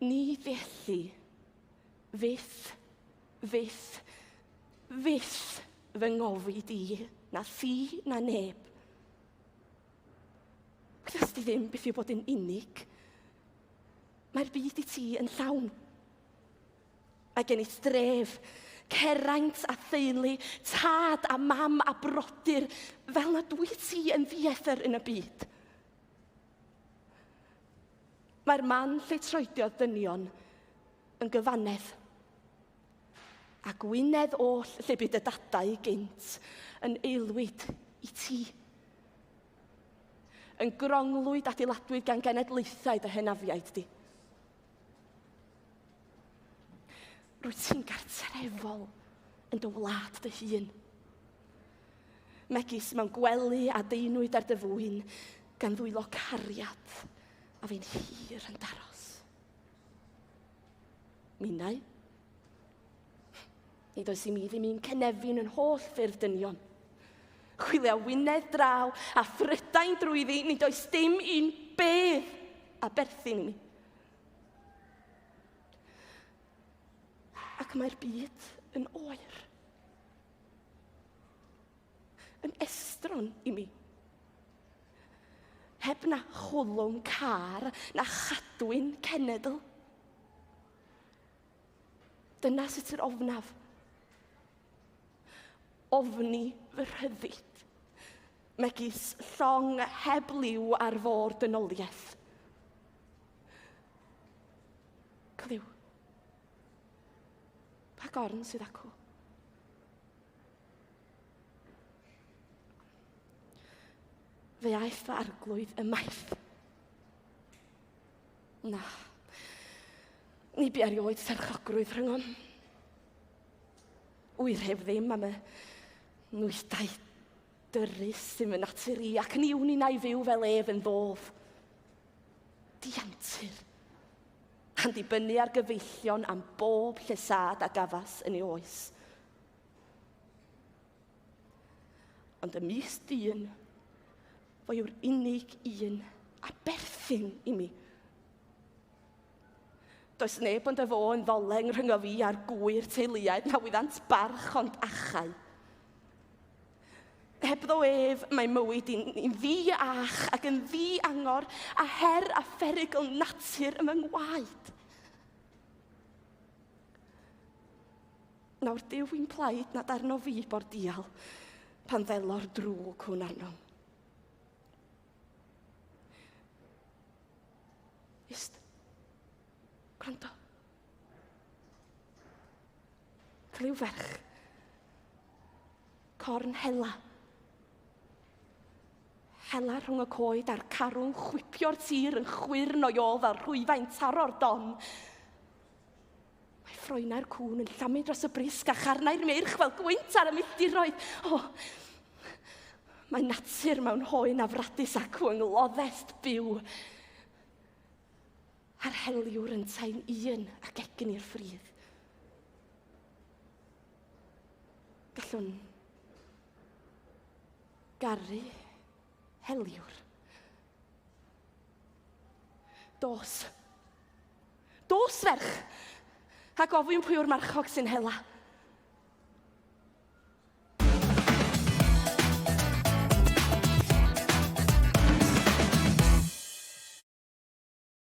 Ni felly, fyth fy ngofid i, na thi na neb. Glas di ddim beth yw bod yn unig. Mae'r byd i ti yn llawn. Mae gen i dref, ceraint a theulu, tad a mam a brodyr, fel na dwi ti yn ddiethyr yn y byd. Mae'r man lle troediodd dynion yn gyfanedd. A gwynedd oll lle byd y dadau gynt yn aelwyd i ti. Yn gronglwyd adeiladwyd gan genedlaethau dy henafiaid di. Rwyt ti'n gartrefol yn dy wlad dy hun. Megis mewn gwely a deinwyd ar dy fwyn gan ddwylo cariad a fe'n hir yn daros. Minnau, nid oes i mi ddim un cynefin yn holl ffyrdd dynion. Chwilio wynedd draw a phrydain drwyddi, nid oes dim un bedd a berthyn i mi. Ac mae'r byd yn oer. Yn estron i mi. Heb na chwlwm car, na chadwyn cenedl. Dyna sut yr ofnaf. Ofni fy rhyddid. Megis llong heb liw ar fôr dynoliaeth. Clyw. Pa gorn sydd acw? Fe aeth fy arglwydd y maith. Na. Ni bu erioed serchogrwydd rhyngom. Wyr heb ddim am y nwyddau dyrus sy'n fy natur i, ac ni wn i na i fyw fel ef yn ddof. Diantur. A'n dibynnu ar gyfeillion am bob llesad a gafas yn ei oes. Ond y mis dyn, fo yw'r unig un a berthyn i mi. Does neb ond efo yn ddoleng rhyngo fi ar gwyr teuluaid na wyddant barch ond achau. Hebddo ef, mae mywyd i'n ddi-ach ac yn ddi-angor a her a pherigl natur ym ngwaed. Nawr Duw fi'n plaid nad arno fi bordial pan ddelo'r drwg hwn arnom. Ist, gwrando. Clyw ferch. Corn hela. Hela rhwng y coed a'r carwng chwipio'r tir yn chwyrn o ôl fel rhwyfain taro'r don. Mae ffroenau'r cwn yn llamu dros y brisg a charnau'r meirch fel gwynt ar y milltiroedd. Mae natur mewn hoen a fradus acw yng ngloddest byw. A'r heliwr yn tain un ac egin i'r ffrydd. Gallwn garu heliwr. Dos ferch, a gofyn pwy o'r marchog sy'n hela.